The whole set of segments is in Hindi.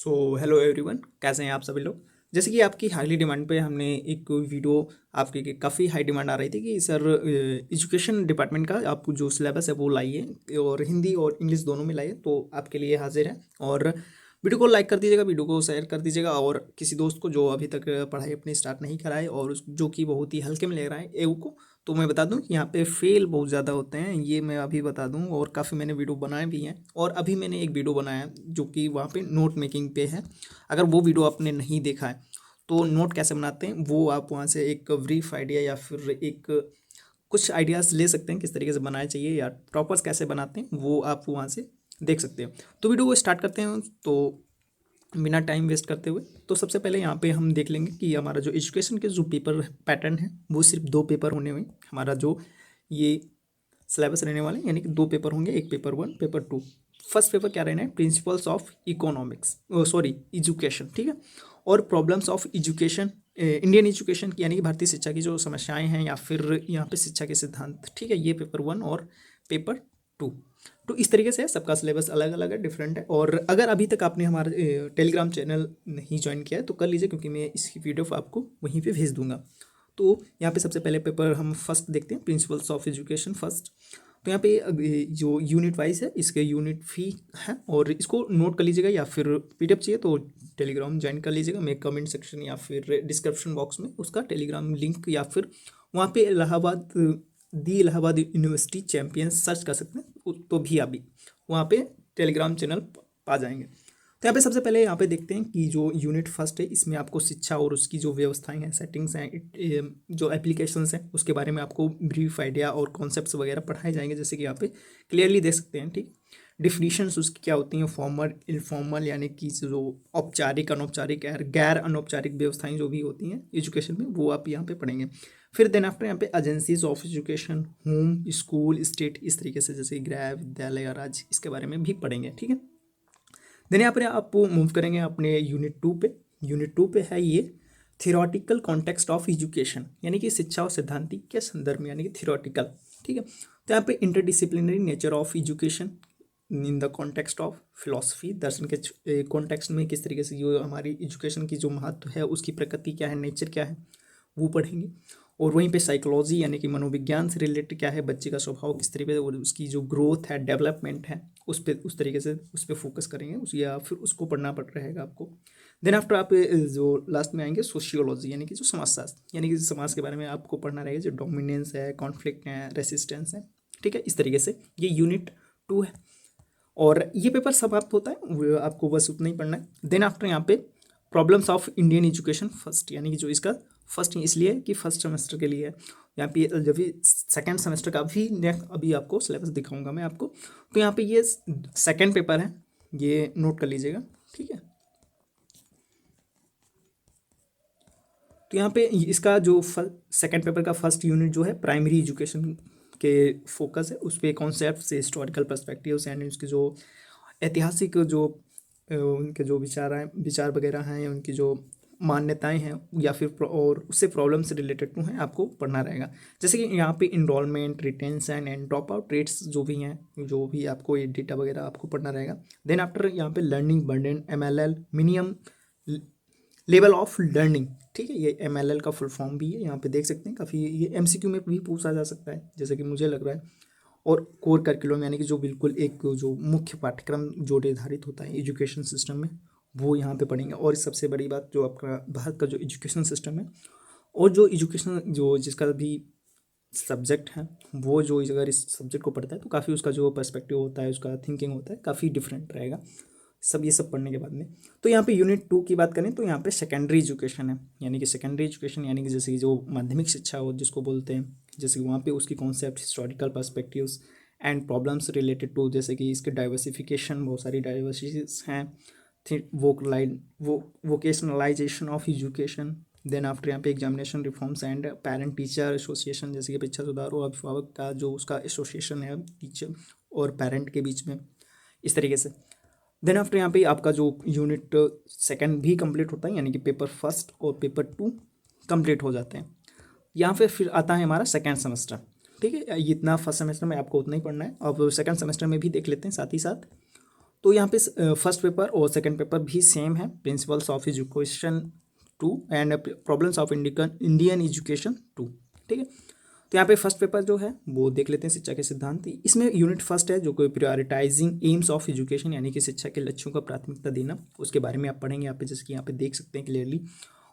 सो हेलो एवरीवन, कैसे हैं आप सभी लोग। जैसे कि आपकी हाईली डिमांड पे हमने एक वीडियो आपकी काफ़ी हाई डिमांड आ रही थी कि सर एजुकेशन डिपार्टमेंट का आपको जो सिलेबस है वो लाइए और हिंदी और इंग्लिश दोनों में लाइए, तो आपके लिए हाजिर है। और वीडियो को लाइक कर दीजिएगा, वीडियो को शेयर कर दीजिएगा और किसी दोस्त को जो अभी तक पढ़ाई अपनी स्टार्ट नहीं कराए और जो कि बहुत ही हल्के में ले रहा है एव को, तो मैं बता दूं कि यहाँ पे फेल बहुत ज़्यादा होते हैं, ये मैं अभी बता दूं। और काफ़ी मैंने वीडियो बनाए भी हैं और अभी मैंने एक वीडियो बनाया जो कि वहाँ पे नोट मेकिंग पे है। अगर वो वीडियो आपने नहीं देखा है तो नोट कैसे बनाते हैं वो आप वहाँ से एक ब्रीफ आइडिया या फिर एक कुछ आइडियाज़ ले सकते हैं किस तरीके से बनाना चाहिए या प्रॉपर्स कैसे बनाते हैं, वो आप वहाँ से देख सकते हैं। तो वीडियो को स्टार्ट करते हैं। तो बिना टाइम वेस्ट करते हुए तो सबसे पहले यहाँ पे हम देख लेंगे कि हमारा जो एजुकेशन के जो पेपर पैटर्न है वो सिर्फ दो पेपर होने हुए। हमारा जो ये सिलेबस रहने वाले यानी कि दो पेपर होंगे, एक paper one paper two. First paper क्या रहना है, principles of economics sorry education, ठीक है। और problems of education, Indian education की यानी कि भारतीय शिक्षा की जो समस्याएं हैं या फिर यहाँ पे शिक्षा के सिद्धांत, ठीक है। ये पेपर वन और पेपर टू। तो इस तरीके से सबका सिलेबस अलग अलग है, डिफरेंट है। और अगर अभी तक आपने हमारा टेलीग्राम चैनल नहीं ज्वाइन किया है तो कर लीजिए, क्योंकि मैं इसकी पीडीएफ आपको वहीं पे भेज दूंगा। तो यहाँ पे सबसे पहले पेपर हम फर्स्ट देखते हैं, प्रिंसिपल्स ऑफ एजुकेशन फर्स्ट। तो यहाँ पे जो यूनिट वाइज है इसके यूनिट फी है और इसको नोट कर लीजिएगा, या फिर पीडीएफ चाहिए तो टेलीग्राम ज्वाइन कर लीजिएगा। मैं कमेंट सेक्शन या फिर डिस्क्रिप्शन बॉक्स में उसका टेलीग्राम लिंक या फिर वहाँ पे इलाहाबाद यूनिवर्सिटी चैम्पियन सर्च कर सकते हैं, तो भी अभी वहाँ पे टेलीग्राम चैनल पा जाएंगे। तो यहाँ पे सबसे पहले यहाँ पे देखते हैं कि जो यूनिट फर्स्ट है इसमें आपको शिक्षा और उसकी जो व्यवस्थाएं हैं, सेटिंग्स हैं, जो एप्लीकेशंस हैं उसके बारे में आपको ब्रीफ आइडिया और कॉन्सेप्ट्स वगैरह पढ़ाए जाएंगे, जैसे कि यहाँ पे क्लियरली देख सकते हैं, ठीक। डिफिनीशंस उसकी क्या होती हैं, फॉर्मल इनफॉर्मल यानी कि जो औपचारिक अनौपचारिक गैर अनौपचारिक व्यवस्थाएं जो भी होती हैं एजुकेशन में, वो आप यहाँ पे पढ़ेंगे। फिर देन आफ्टर यहाँ पे agencies of education, home, school, state, इस तरीके से जैसे गृह विद्यालय या राज्य, इसके बारे में भी पढ़ेंगे, ठीक है। देन यहाँ पर आप मूव करेंगे अपने यूनिट टू पे। यूनिट टू पे है ये थियोरटिकल कॉन्टेक्स्ट ऑफ एजुकेशन, यानी कि शिक्षा और सिद्धांतिक के संदर्भ में, यानी कि थियोरटिकल, ठीक है। तो यहाँ पे interdisciplinary nature of education in the context of philosophy, दर्शन के कॉन्टेक्स्ट में किस तरीके से जो हमारी एजुकेशन की जो महत्व है उसकी प्रकृति क्या है, नेचर क्या है, वो पढ़ेंगे। और वहीं पे साइकोलॉजी यानी कि मनोविज्ञान से रिलेटेड क्या है, बच्चे का स्वभाव किस तरीके से और उसकी जो ग्रोथ है, डेवलपमेंट है, उस पर उस तरीके से उस पर फोकस करेंगे उस, या फिर उसको पढ़ना पड़ रहेगा आपको। देन आफ्टर आप जो लास्ट में आएंगे सोशियोलॉजी, यानी कि जो समाजशास्त्र, यानी कि समाज के बारे में आपको पढ़ना रहेगा, जो डोमिनेंस है, कॉन्फ्लिक्ट है, रेसिस्टेंस है, ठीक है। इस तरीके से ये यूनिट टू है और ये पेपर समाप्त होता है, आपको बस उतना ही पढ़ना है। देन आफ्टर यहाँ पे problems of Indian education first, यानी कि जो इसका फर्स्ट इसलिए है कि फर्स्ट सेमेस्टर के लिए है। यहाँ पे जब भी सेकेंड सेमेस्टर का भी नेक्स्ट अभी आपको सिलेबस दिखाऊंगा मैं आपको। तो यहाँ पे ये सेकेंड पेपर है, ये नोट कर लीजिएगा, ठीक है। तो यहाँ पे इसका जो सेकेंड पेपर का फर्स्ट यूनिट जो है प्राइमरी एजुकेशन के फोकस है, उस पर कॉन्सेप्ट से हिस्टोरिकल पर्सपेक्टिव्स एंड उसके जो ऐतिहासिक जो उनके जो विचार वगैरह हैं, उनकी जो मान्यताएं हैं या फिर और उससे प्रॉब्लम से रिलेटेड टू हैं, आपको पढ़ना रहेगा। जैसे कि यहाँ पे enrolment, retention and drop out rates जो भी हैं, जो भी आपको ये डेटा वगैरह आपको पढ़ना रहेगा। देन आफ्टर यहाँ पे learning burden, MLL minimum level of learning, ठीक है। ये MLL का फुल फॉर्म भी है, यहाँ पे देख सकते हैं। काफ़ी ये MCQ में भी पूछा जा सकता है जैसे कि मुझे लग रहा है। और कोर करिकुलम यानी कि जो बिल्कुल एक जो मुख्य पाठ्यक्रम जो निर्धारित होता है एजुकेशन सिस्टम में, वो यहाँ पे पढ़ेंगे। और सबसे बड़ी बात जो आपका भारत का जो एजुकेशन सिस्टम है और जो एजुकेशन जो जिसका भी सब्जेक्ट है, वो जो अगर इस सब्जेक्ट को पढ़ता है तो काफ़ी उसका जो पर्सपेक्टिव होता है, उसका थिंकिंग होता है, काफ़ी डिफरेंट रहेगा सब ये सब पढ़ने के बाद में। तो यहाँ पे यूनिट टू की बात करें तो यहाँ पे सेकेंडरी एजुकेशन है, यानी कि सेकेंडरी एजुकेशन यानी कि जैसे कि जो माध्यमिक शिक्षा हो जिसको बोलते हैं, जैसे कि वहाँ पे उसकी concept, historical perspectives and problems related to, जैसे कि इसके डाइवर्सिफिकेशन, बहुत सारी डाइवर्सिटीज हैं, vocationalisation of education. Then after यहाँ पे examination reforms and parent teacher association, जैसे कि परीक्षा सुधार और अभिभावक का जो उसका एसोसिएशन है टीचर और पेरेंट के बीच में, इस तरीके से। देन आफ्टर यहाँ पे आपका जो यूनिट सेकंड भी कंप्लीट होता है, यानी कि पेपर फर्स्ट और पेपर टू कंप्लीट हो जाते हैं। यहाँ पे फिर आता है हमारा सेकंड सेमेस्टर, ठीक है। इतना फर्स्ट सेमेस्टर में आपको उतना ही पढ़ना है, अब सेकंड सेमेस्टर में भी देख लेते हैं साथ ही साथ। तो यहाँ पे फर्स्ट पेपर और सेकंड पेपर भी सेम है, principles of education 2 and problems of Indian education 2। ठीक है, तो यहाँ पे फर्स्ट पेपर जो है वो देख लेते हैं, शिक्षा के सिद्धांत। इसमें यूनिट फर्स्ट है जो कोई प्रायोरिटाइजिंग एम्स ऑफ एजुकेशन, यानी कि शिक्षा के लक्ष्यों का प्राथमिकता देना, उसके बारे में आप पढ़ेंगे यहाँ पे, जैसे कि यहाँ पे देख सकते हैं क्लियरली।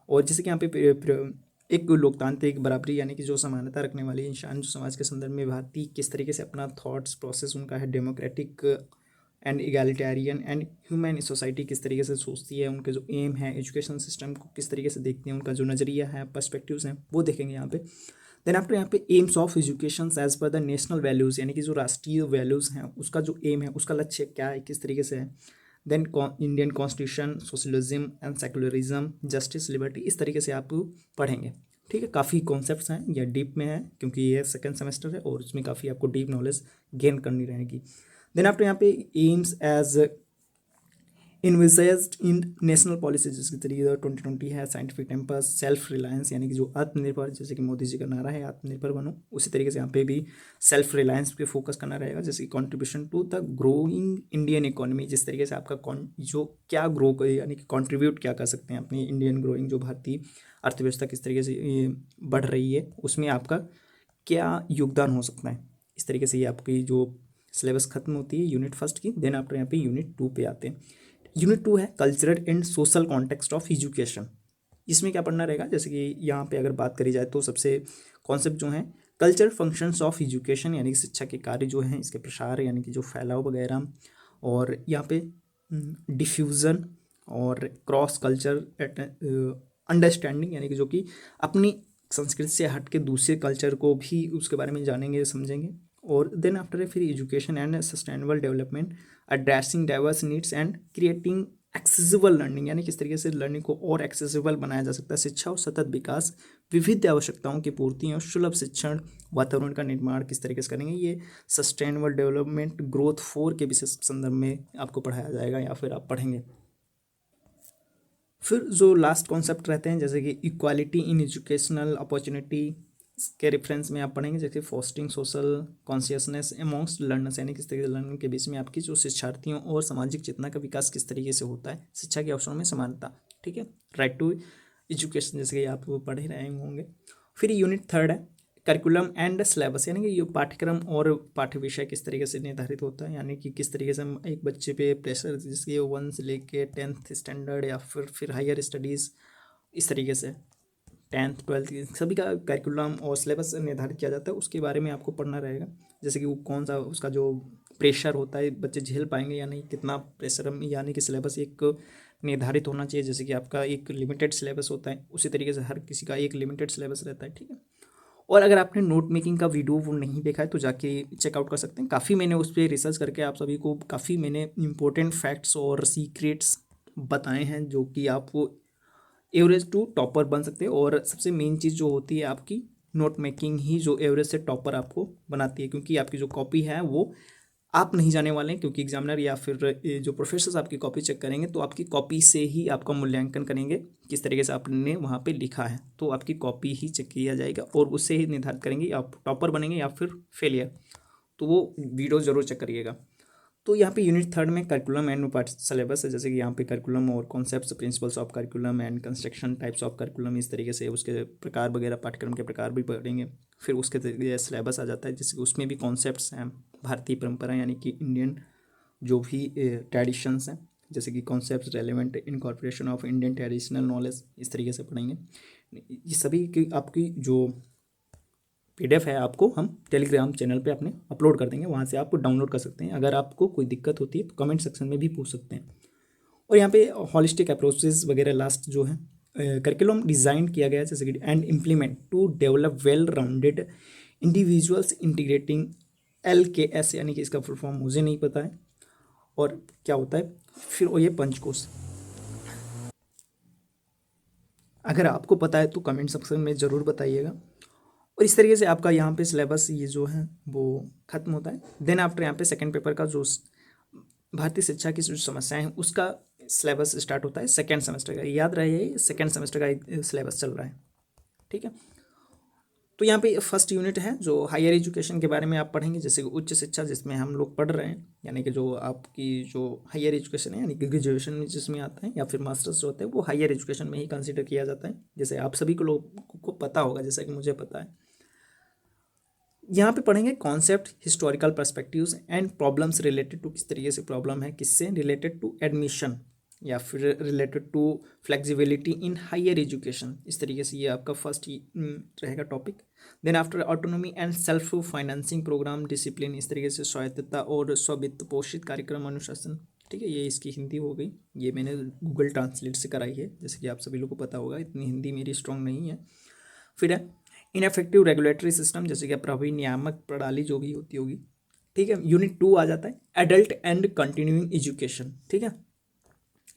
और जैसे कि यहाँ पे एक लोकतांत्रिक बराबरी, यानी कि जो समानता रखने वाली इंसान जो समाज के संदर्भ में भारतीय किस तरीके से अपना थॉट्स प्रोसेस उनका है, democratic and egalitarian and human society किस तरीके से सोचती है, उनके जो एम है, एजुकेशन सिस्टम को किस तरीके से देखते हैं, उनका जो नज़रिया है, पर्सपेक्टिव्स हैं, वो देखेंगे यहाँ पे। देन आफ्टर यहाँ पे aims of education as per the national values, यानी कि जो राष्ट्रीय वैल्यूज़ हैं उसका जो एम है, उसका लक्ष्य क्या है, किस तरीके से है। Then Indian constitution, socialism and secularism, justice, liberty, इस तरीके से आप पढ़ेंगे। ठीक है, काफ़ी कॉन्सेप्ट्स हैं, या डीप में है क्योंकि ये सेकंड सेमेस्टर है और उसमें काफ़ी आपको डीप नॉलेज गेन करनी रहेगी। देन आफ्टर यहाँ पे एम्स एज इन्विसेस्ड इन नेशनल पॉलिसी, जिसके तरीके 2020 है, साइंटिफिक टेम्पस, सेल्फ रिलायंस, यानी कि जो आत्मनिर्भर, जैसे कि मोदी जी का नारा है आत्मनिर्भर बनो, उसी तरीके से यहाँ पे भी सेल्फ रिलायंस पे फोकस करना रहेगा। जैसे कि contribution to the growing Indian economy, जिस तरीके से आपका जो क्या ग्रो करे, यानी कि कॉन्ट्रीब्यूट क्या कर सकते हैं अपनी इंडियन ग्रोइंग, जो भारतीय अर्थव्यवस्था किस तरीके से बढ़ रही है, उसमें आपका क्या योगदान हो सकता है। इस तरीके से ये आपकी जो सिलेबस खत्म होती है यूनिट फर्स्ट की। देन आफ्टर यहाँ पे यूनिट 2 पे आते हैं। यूनिट 2 है cultural and social context of education. इसमें क्या पढ़ना रहेगा, जैसे कि यहाँ पे अगर बात करी जाए तो सबसे कॉन्सेप्ट जो है कल्चरल फंक्शंस ऑफ एजुकेशन, यानी कि शिक्षा के कार्य जो हैं, इसके प्रसार, यानी कि जो फैलाव वगैरह, और यहाँ पे डिफ्यूज़न और क्रॉस कल्चर अंडरस्टैंडिंग, यानी कि जो कि अपनी संस्कृति से हट के दूसरे कल्चर को भी उसके बारे में जानेंगे, समझेंगे। और देन आफ्टर फिर education and sustainable development, addressing diverse needs and creating accessible learning, यानी किस तरीके से लर्निंग को और एक्सेसिबल बनाया जा सकता है। शिक्षा और सतत विकास, विविध आवश्यकताओं की पूर्ति और सुलभ शिक्षण वातावरण का निर्माण किस तरीके से करेंगे, ये सस्टेनेबल डेवलपमेंट ग्रोथ 4 के विशेष संदर्भ में आपको पढ़ाया जाएगा या फिर आप पढ़ेंगे। फिर जो लास्ट कॉन्सेप्ट रहते हैं, जैसे कि इक्वालिटी इन एजुकेशनल अपॉर्चुनिटी के रेफरेंस में आप पढ़ेंगे, जैसे फोस्टिंग सोशल कॉन्शियसनेस एमॉन्ग्स्ट लर्नर्स, यानी किस तरीके से लर्निंग के बीच में आपकी जो शिक्षार्थियों और सामाजिक चेतना का विकास किस तरीके से होता है, शिक्षा के अवसरों में समानता। ठीक है, राइट टू एजुकेशन, जैसे कि आप पढ़ ही रहे होंगे। फिर यूनिट 3 है करिकुलम एंड सिलेबस, यानी कि ये पाठ्यक्रम और पाठ्य विषय किस तरीके से निर्धारित होता है, यानी कि किस तरीके से हम एक बच्चे पे प्रेशर, जिसके 1 से लेके 10th स्टैंडर्ड या फिर हायर स्टडीज़, इस तरीके से 10th 12th सभी का करिकुलम और सिलेबस निर्धारित किया जाता है, उसके बारे में आपको पढ़ना रहेगा। जैसे कि वो कौन सा उसका जो प्रेशर होता है, बच्चे झेल पाएंगे या नहीं, कितना प्रेशर, यानी कि सिलेबस एक निर्धारित होना चाहिए। जैसे कि आपका एक लिमिटेड सिलेबस होता है, उसी तरीके से हर किसी का एक लिमिटेड सिलेबस रहता है। ठीक है, और अगर आपने नोट मेकिंग का वीडियो वो नहीं देखा है तो जाके चेकआउट कर सकते हैं। काफ़ी मैंने उस पर रिसर्च करके आप सभी को काफ़ी मैंने इंपॉर्टेंट फैक्ट्स और सीक्रेट्स बताए हैं, जो कि आपको एवरेज टू टॉपर बन सकते हैं। और सबसे मेन चीज़ जो होती है आपकी नोट मेकिंग ही जो एवरेज से टॉपर आपको बनाती है, क्योंकि आपकी जो कॉपी है वो आप नहीं जाने वाले हैं, क्योंकि एग्जामिनर या फिर जो प्रोफेसर्स आपकी कॉपी चेक करेंगे तो आपकी कॉपी से ही आपका मूल्यांकन करेंगे, किस तरीके से आपने वहाँ पे लिखा है। तो आपकी कॉपी ही चेक किया जाएगा और उससे ही निर्धारित करेंगे आप टॉपर बनेंगे या फिर फेलियर। तो वो वीडियो ज़रूर चेक करिएगा। तो यहाँ पे यूनिट 3 में करिकुलम एंड पार्ट सिलेबस है, जैसे कि यहाँ पे करिकुलम और concepts, principles of curriculum and construction, types of curriculum, इस तरीके से उसके प्रकार वगैरह, पाठ्यक्रम के प्रकार भी पढ़ेंगे। फिर उसके तरीके सिलेबस आ जाता है, जैसे उसमें भी कॉन्सेप्ट्स हैं, भारतीय परंपरा, यानी कि इंडियन जो भी ट्रेडिशंस हैं, जैसे कि concepts relevant incorporation of Indian traditional knowledge, इस तरीके से पढ़ेंगे। ये सभी की आपकी जो PDF है आपको हम टेलीग्राम चैनल पे अपने अपलोड कर देंगे, वहाँ से आप डाउनलोड कर सकते हैं। अगर आपको कोई दिक्कत होती है तो कमेंट सेक्शन में भी पूछ सकते हैं। और यहाँ पे हॉलिस्टिक अप्रोचेस वगैरह लास्ट जो है करिकुलम डिज़ाइन किया गया है, जैसे कि and implement to develop well rounded individuals integrating LKS, यानी कि इसका फुल फॉर्म मुझे नहीं पता है और क्या होता है। फिर वो ये पंचकोश, अगर आपको पता है तो कमेंट सेक्शन में ज़रूर बताइएगा। और इस तरीके से आपका यहाँ पे सिलेबस ये जो है वो ख़त्म होता है। देन आफ्टर यहाँ पे सेकंड पेपर का जो भारतीय शिक्षा की जो समस्याएं हैं उसका सिलेबस स्टार्ट होता है सेकंड सेमेस्टर का। याद रहे सेकंड सेमेस्टर का सिलेबस चल रहा है। ठीक है, तो यहाँ पे फर्स्ट यूनिट है जो हायर एजुकेशन के बारे में आप पढ़ेंगे, जैसे कि उच्च शिक्षा जिसमें हम लोग पढ़ रहे हैं, यानी कि जो आपकी जो हायर एजुकेशन है यानी कि ग्रेजुएशन में जिसमें आता है या फिर मास्टर्स जो होता है वो हायर एजुकेशन में ही कंसिडर किया जाता है, जैसे आप सभी को लोगों को पता होगा, जैसा कि मुझे पता है। यहाँ पे पढ़ेंगे concept, historical perspectives and problems related to, किस तरीके से प्रॉब्लम है, किससे रिलेटेड टू एडमिशन या फिर related to flexibility in higher education, इस तरीके से ये आपका फर्स्ट रहेगा topic. Then after autonomy and self financing programme discipline, इस तरीके से स्वायत्तता और स्ववित्त पोषित कार्यक्रम अनुशासन, ठीक है, ये इसकी हिंदी हो गई, ये मैंने गूगल ट्रांसलेट से कराई है, जैसे कि आप सभी लोगों को पता होगा, इतनी हिंदी मेरी स्ट्रांग नहीं है। फिर है इनफेक्टिव रेगुलेटरी सिस्टम, जैसे कि प्रभावी नियामक प्रणाली जो भी होती होगी, ठीक है। यूनिट 2 आ जाता है एडल्ट एंड कंटिन्यूइंग एजुकेशन, ठीक है।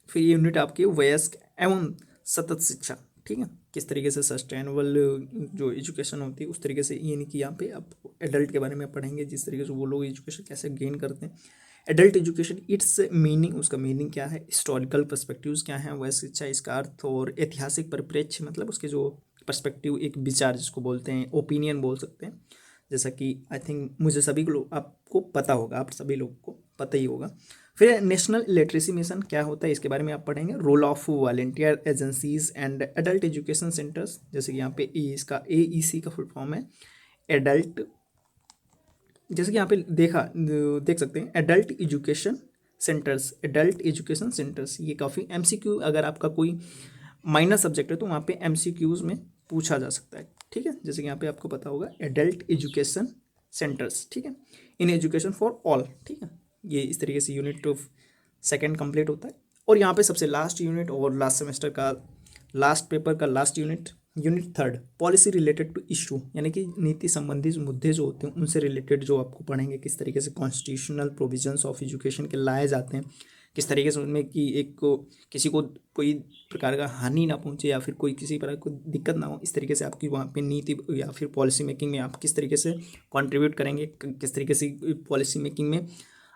फिर ये यूनिट आपकी वयस्क एवं सतत शिक्षा, ठीक है, किस तरीके से सस्टेनेबल जो एजुकेशन होती है उस तरीके से, यानी कि यहाँ पे आप एडल्ट के बारे में पढ़ेंगे, जिस तरीके से वो लोग एजुकेशन कैसे गेन करते हैं। एडल्ट एजुकेशन इट्स मीनिंग, उसका मीनिंग क्या है, हिस्टोरिकल पर्सपेक्टिव्स क्या है, वयस्क शिक्षा इसका अर्थ, और ऐतिहासिक परिप्रेक्ष्य मतलब उसके जो पर्सपेक्टिव, एक विचार जिसको बोलते हैं, ओपिनियन बोल सकते हैं, जैसा कि आई थिंक मुझे सभी को आपको पता होगा, आप सभी लोगों को पता ही होगा। फिर नेशनल लिटरेसी मिशन क्या होता है इसके बारे में आप पढ़ेंगे। Role of volunteer agencies and adult education centres, जैसे कि यहाँ पे इसका AEC का फुल फॉर्म है एडल्ट, जैसे कि यहाँ पे देख सकते हैं adult education centres, adult education centres, ये काफ़ी MCQ अगर आपका कोई माइनर सब्जेक्ट है तो वहाँ पे MCQs में पूछा जा सकता है, ठीक है। जैसे कि यहाँ पे आपको पता होगा एडल्ट एजुकेशन सेंटर्स, ठीक है, इन एजुकेशन फॉर ऑल, ठीक है। ये इस तरीके से यूनिट 2 कंप्लीट होता है। और यहाँ पे सबसे लास्ट यूनिट और लास्ट सेमेस्टर का लास्ट पेपर का last unit 3 policy related to issue, यानी कि नीति संबंधी मुद्दे जो होते हैं उनसे रिलेटेड जो आपको पढ़ेंगे, किस तरीके से कॉन्स्टिट्यूशनल प्रोविजंस ऑफ एजुकेशन के लाए जाते हैं, किस तरीके से उनमें कि एक को किसी को कोई प्रकार का हानि ना पहुंचे या फिर कोई किसी प्रकार को दिक्कत ना हो, इस तरीके से आपकी वहाँ पे नीति या फिर पॉलिसी मेकिंग में आप किस तरीके से कंट्रीब्यूट करेंगे, किस तरीके से पॉलिसी मेकिंग में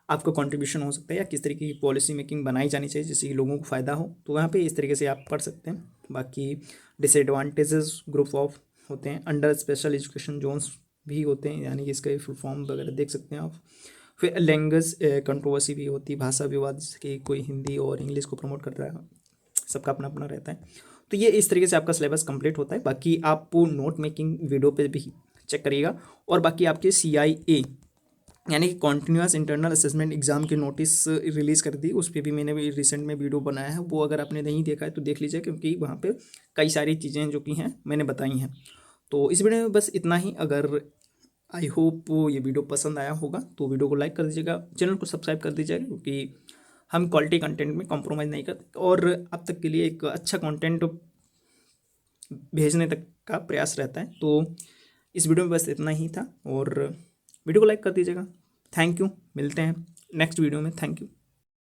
आपका कंट्रीब्यूशन हो सकता है, या किस तरीके की पॉलिसी मेकिंग बनाई जानी चाहिए जिससे कि लोगों को फ़ायदा हो, तो वहाँ पे इस तरीके से आप पढ़ सकते हैं। बाकी डिसएडवांटेजेस ग्रुप ऑफ होते हैं, अंडर स्पेशल एजुकेशन जोन्स भी होते हैं, यानी कि इसका फुल फॉर्म वगैरह देख सकते हैं आप। फिर लैंग्वेज कंट्रोवर्सी भी होती है, भाषा विवाद, जैसे कि कोई हिंदी और इंग्लिश को प्रमोट कर रहा है, सबका अपना अपना रहता है। तो ये इस तरीके से आपका सिलेबस कंप्लीट होता है। बाकी आप नोट मेकिंग वीडियो पे भी चेक करिएगा, और बाकी आपके CIA यानी कि कॉन्टिन्यूस इंटरनल असेसमेंट एग्जाम की नोटिस रिलीज़ कर दी, उस पर भी मैंने भी रिसेंट में वीडियो बनाया है, वो अगर आपने नहीं देखा है तो देख लीजिए, क्योंकि वहाँ पे कई सारी चीज़ें जो कि हैं मैंने बताई हैं। तो इस वीडियो में बस इतना ही। अगर आई होप ये वीडियो पसंद आया होगा तो वीडियो को लाइक कर दीजिएगा, चैनल को सब्सक्राइब कर दीजिएगा, क्योंकि हम क्वालिटी कंटेंट में कॉम्प्रोमाइज़ नहीं करते, और अब तक के लिए एक अच्छा कंटेंट भेजने तक का प्रयास रहता है। तो इस वीडियो में बस इतना ही था, और वीडियो को लाइक कर दीजिएगा। थैंक यू, मिलते हैं नेक्स्ट वीडियो में। Thank you.